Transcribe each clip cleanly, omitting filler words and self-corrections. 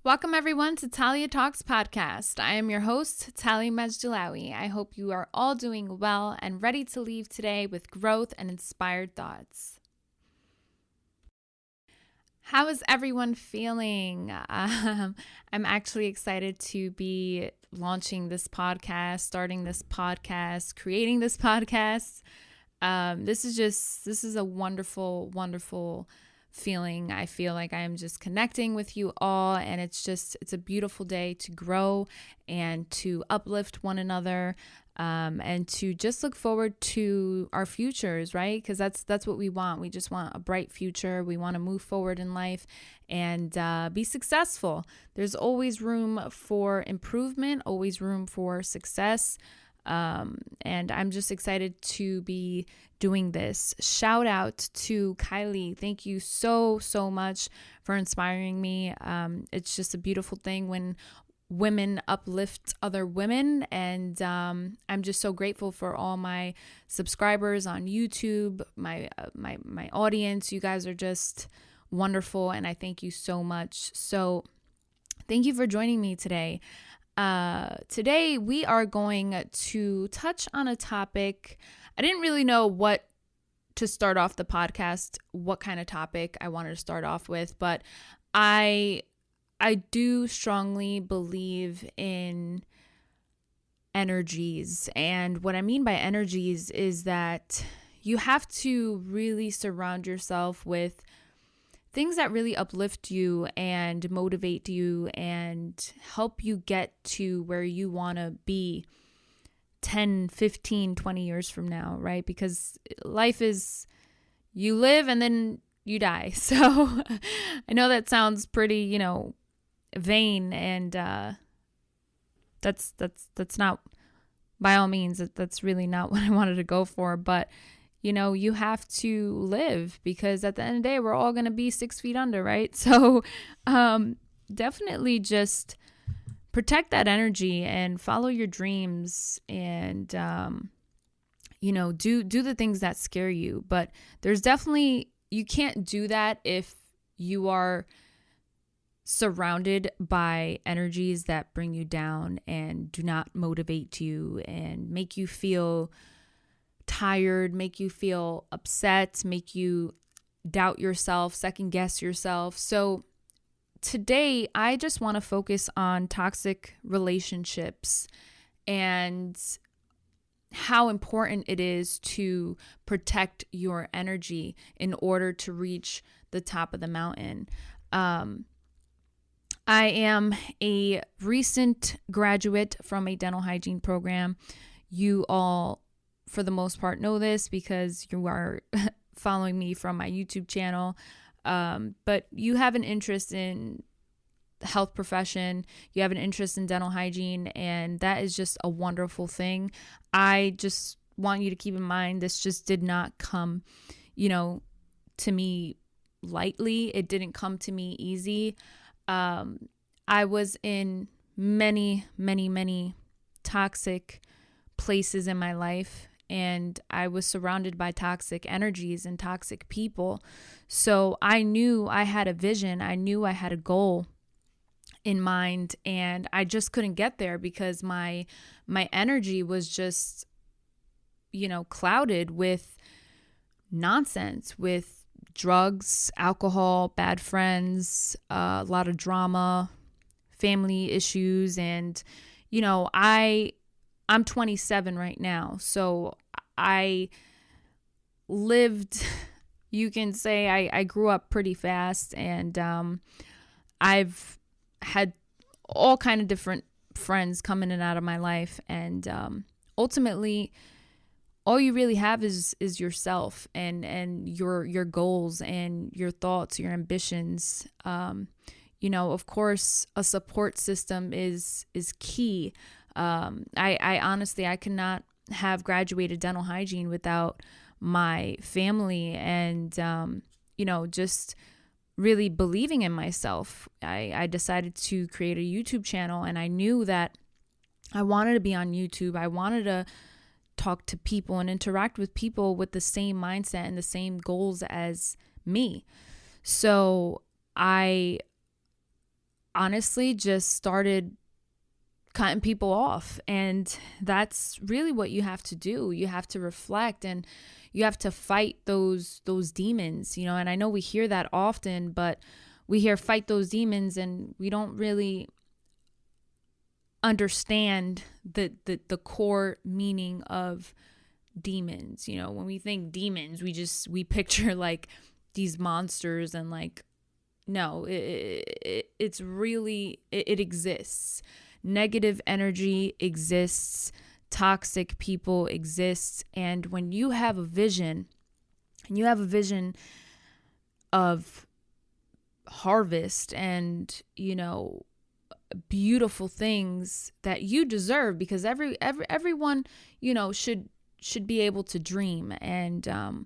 Welcome everyone to TaliaTalks podcast. I am your host, Talia Majdalawi. I hope you are all doing well and ready to leave today with growth and inspired thoughts. How is everyone feeling? I'm actually excited to be launching this podcast, starting this podcast, creating this podcast. This is a wonderful, wonderful feeling. I feel like I am just connecting with you all, and it's a beautiful day to grow and to uplift one another, and to just look forward to our futures, right? Because that's what we want. We just want a bright future. We want to move forward in life and be successful. There's always room for improvement, always room for success. And I'm just excited to be doing this. Shout out to Kylie. Thank you so much for inspiring me. It's just a beautiful thing when women uplift other women, and I'm just so grateful for all my subscribers on YouTube, my audience. You guys are just wonderful, and I thank you so much. So thank you for joining me today. Today we are going to touch on a topic. I didn't really know what to start off the podcast, what kind of topic I wanted to start off with, but I do strongly believe in energies. And what I mean by energies is that you have to really surround yourself with things that really uplift you and motivate you and help you get to where you want to be 10, 15, 20 years from now, right? Because life is, you live and then you die. So I know that sounds pretty, vain, and that's not, by all means, that's really not what I wanted to go for. But you have to live, because at the end of the day, we're all going to be 6 feet under, right? So definitely just protect that energy and follow your dreams, and, do the things that scare you. But there's definitely, you can't do that if you are surrounded by energies that bring you down and do not motivate you and make you feel tired, make you feel upset, make you doubt yourself, second guess yourself. So today I just want to focus on toxic relationships and how important it is to protect your energy in order to reach the top of the mountain. I am a recent graduate from a dental hygiene program. You all, for the most part, know this because you are following me from my YouTube channel. But you have an interest in the health profession, you have an interest in dental hygiene, and that is just a wonderful thing. I just want you to keep in mind, this just did not come, to me lightly. It didn't come to me easy. I was in many, many, many toxic places in my life, and I was surrounded by toxic energies and toxic people. So I knew I had a vision. I knew I had a goal in mind, and I just couldn't get there because my energy was just, clouded with nonsense, with drugs, alcohol, bad friends, a lot of drama, family issues. And, I'm 27 right now. So I lived, you can say I grew up pretty fast, and I've had all kind of different friends come in and out of my life. And ultimately, all you really have is yourself and your goals and your thoughts, your ambitions. Of course, a support system is key. I honestly, I could not have graduated dental hygiene without my family and, just really believing in myself. I decided to create a YouTube channel, and I knew that I wanted to be on YouTube. I wanted to talk to people and interact with people with the same mindset and the same goals as me. So I honestly just started cutting people off. And that's really what you have to do. You have to reflect, and you have to fight those demons, and I know we hear that often, but we hear fight those demons, and we don't really understand the core meaning of demons. When we think demons, we picture like these monsters, and like, no, it's really, it exists. Negative energy exists. Toxic people exist. And when you have a vision, of harvest and, beautiful things that you deserve, because everyone, should be able to dream. And,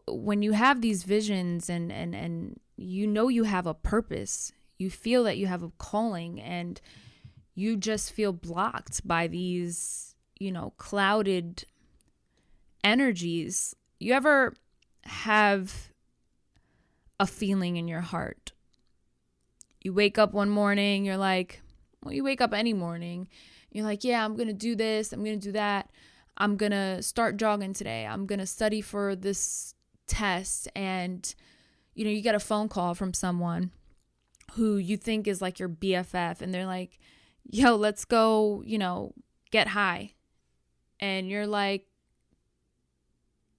when you have these visions and you have a purpose, you feel that you have a calling, and you just feel blocked by these, clouded energies. You ever have a feeling in your heart? You wake up one morning, you're like, well, you wake up any morning, you're like, yeah, I'm going to do this, I'm going to do that. I'm going to start jogging today. I'm going to study for this test. And, you get a phone call from someone who you think is like your BFF, and they're like, yo, let's go, get high. And you're like,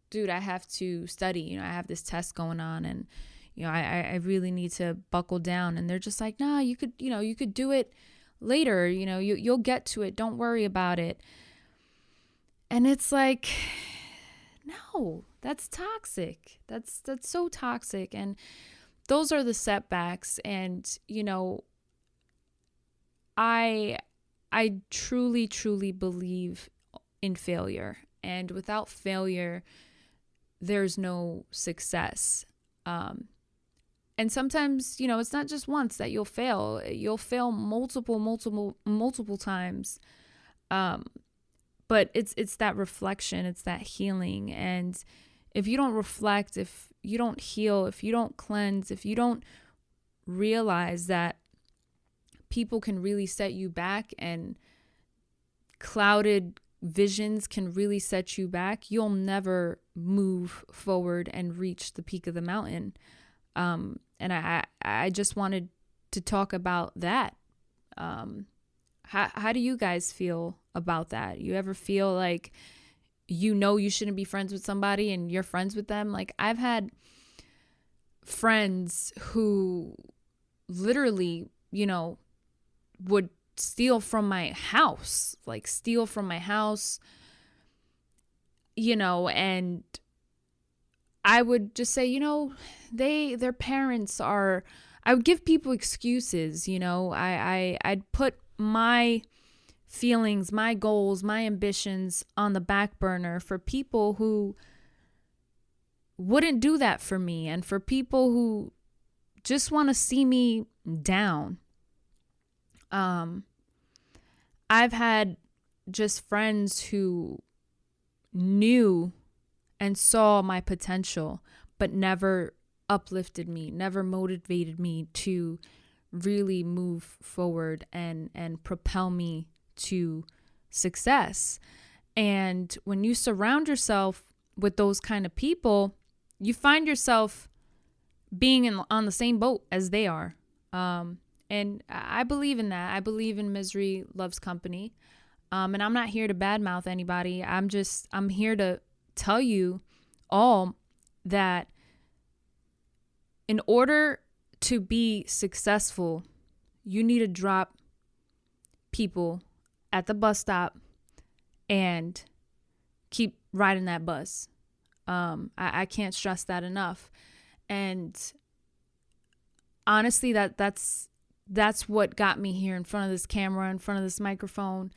dude, I have to study. I have this test going on, and, I really need to buckle down. And they're just like, nah, you could do it later. You'll get to it. Don't worry about it. And it's like, no, that's toxic. That's so toxic. And those are the setbacks. And, I truly, truly believe in failure. And without failure, there's no success. And sometimes, it's not just once that you'll fail. You'll fail multiple times. But it's that reflection, it's that healing. And if you don't reflect, if you don't heal, if you don't cleanse, if you don't realize that people can really set you back, and clouded visions can really set you back, you'll never move forward and reach the peak of the mountain. And I just wanted to talk about that. How do you guys feel about that? You ever feel like you shouldn't be friends with somebody and you're friends with them? Like, I've had friends who literally, would steal from my house, and I would just say, their parents are, I would give people excuses, I'd put my feelings, my goals, my ambitions on the back burner for people who wouldn't do that for me, and for people who just want to see me down. I've had just friends who knew and saw my potential, but never uplifted me, never motivated me to really move forward and propel me to success. And when you surround yourself with those kind of people, you find yourself being on the same boat as they are. And I believe in that. I believe in misery loves company. And I'm not here to badmouth anybody. I'm here to tell you all that in order to be successful, you need to drop people at the bus stop and keep riding that bus. I can't stress that enough. And honestly, that's what got me here in front of this camera, in front of this microphone.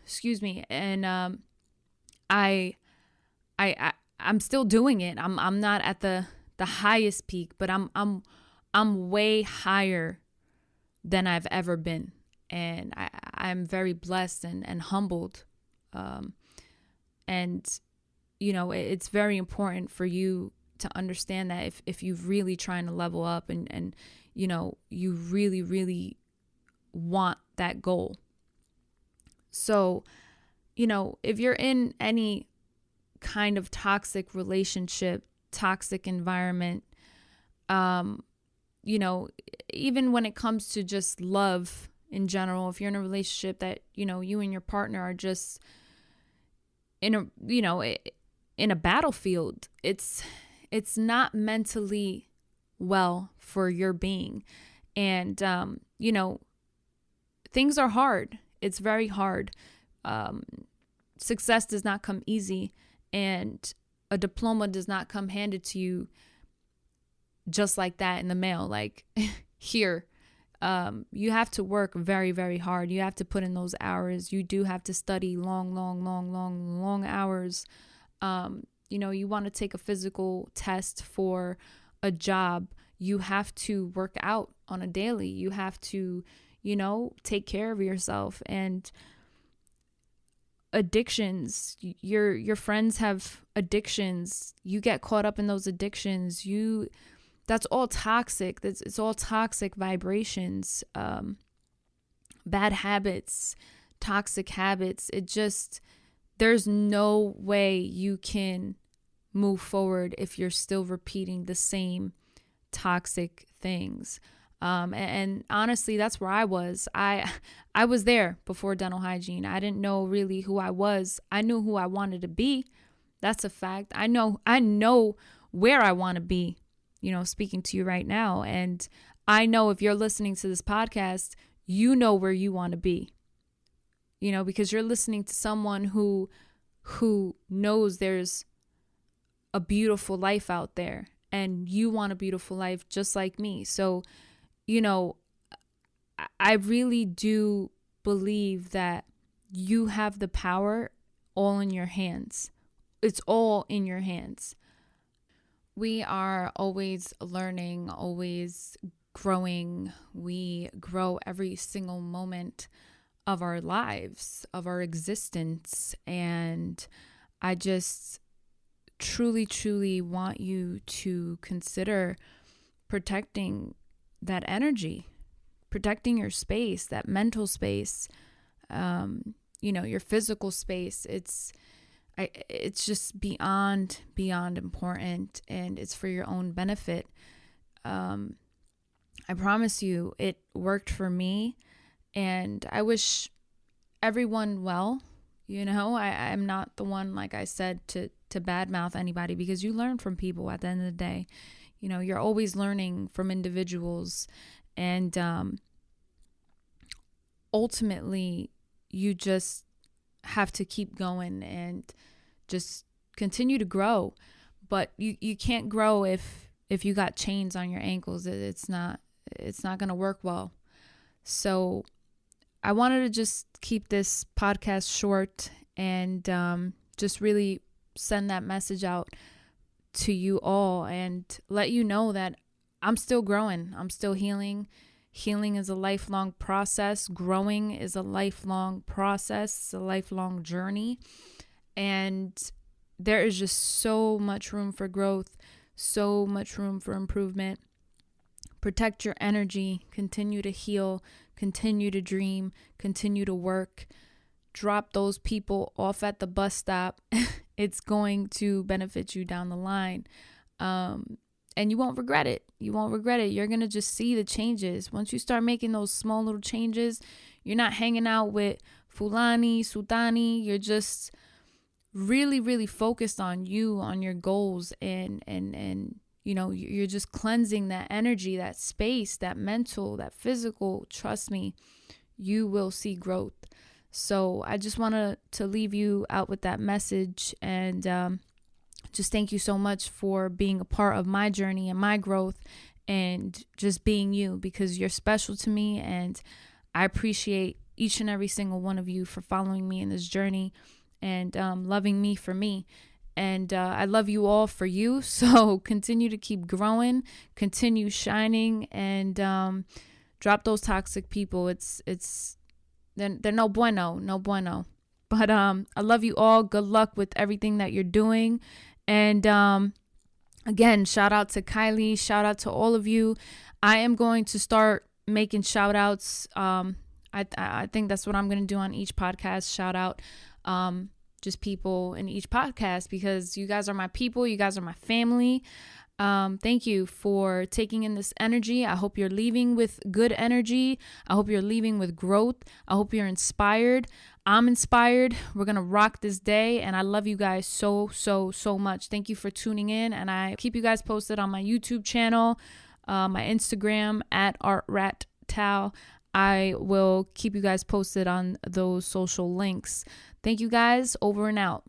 Excuse me. And I'm still doing it. I'm not at the highest peak, but I'm way higher than I've ever been. And I'm very blessed and humbled. And it's very important for you to understand that if you're really trying to level up and you really, really want that goal. So, if you're in any kind of toxic relationship, toxic environment, even when it comes to just love in general, if you're in a relationship that, you and your partner are just in a battlefield, it's not mentally well for your being. And, things are hard. It's very hard. Success does not come easy, and a diploma does not come handed to you just like that in the mail. Like here, you have to work very, very hard. You have to put in those hours. You do have to study long hours. You want to take a physical test for a job. You have to work out on a daily. You have to, take care of yourself. And addictions, your friends have addictions. You get caught up in those addictions. That's all toxic. It's all toxic vibrations, bad habits, toxic habits. There's no way you can move forward if you're still repeating the same toxic things. And honestly, that's where I was. I was there before Dental Hygiene. I didn't know really who I was. I knew who I wanted to be. That's a fact. I know where I want to be, speaking to you right now. And I know if you're listening to this podcast, you know where you want to be, because you're listening to someone who knows there's a beautiful life out there, and you want a beautiful life just like me. So, I really do believe that you have the power all in your hands. It's all in your hands. We are always learning, always growing. We grow every single moment of our lives, of our existence. And I just truly, truly want you to consider protecting that energy, protecting your space, that mental space, your physical space. It's just beyond important, and it's for your own benefit. I promise you, it worked for me, and I wish everyone well. I'm not the one, like I said, to badmouth anybody, because you learn from people at the end of the day. You're always learning from individuals, and ultimately you just have to keep going and just continue to grow. But you can't grow if you got chains on your ankles. It's not going to work well. So I wanted to just keep this podcast short and just really send that message out to you all and let you know that I'm still growing. I'm still healing. Healing is a lifelong process. Growing is a lifelong process. It's a lifelong journey. And there is just so much room for growth, so much room for improvement. Protect your energy. Continue to heal. Continue to dream. Continue to work. Drop those people off at the bus stop. It's going to benefit you down the line. And you won't regret it. You won't regret it. You're going to just see the changes. Once you start making those small little changes, you're not hanging out with Fulani, Sultani. You're just really, really focused on you, on your goals. And you're just cleansing that energy, that space, that mental, that physical. Trust me, you will see growth. So I just wanted to leave you out with that message, and just thank you so much for being a part of my journey and my growth, and just being you, because you're special to me, and I appreciate each and every single one of you for following me in this journey and loving me for me. And I love you all for you. So continue to keep growing, continue shining, and drop those toxic people. They're no bueno. But I love you all. Good luck with everything that you're doing. And again, shout out to Kylie. Shout out to all of you. I am going to start making shout outs. I think that's what I'm going to do on each podcast. Shout out just people in each podcast, because you guys are my people. You guys are my family. Thank you for taking in this energy. I hope you're leaving with good energy. I hope you're leaving with growth. I hope you're inspired. I'm inspired. We're going to rock this day. And I love you guys so much. Thank you for tuning in. And I keep you guys posted on my YouTube channel, my Instagram at ArtRatTal. I will keep you guys posted on those social links. Thank you guys. Over and out.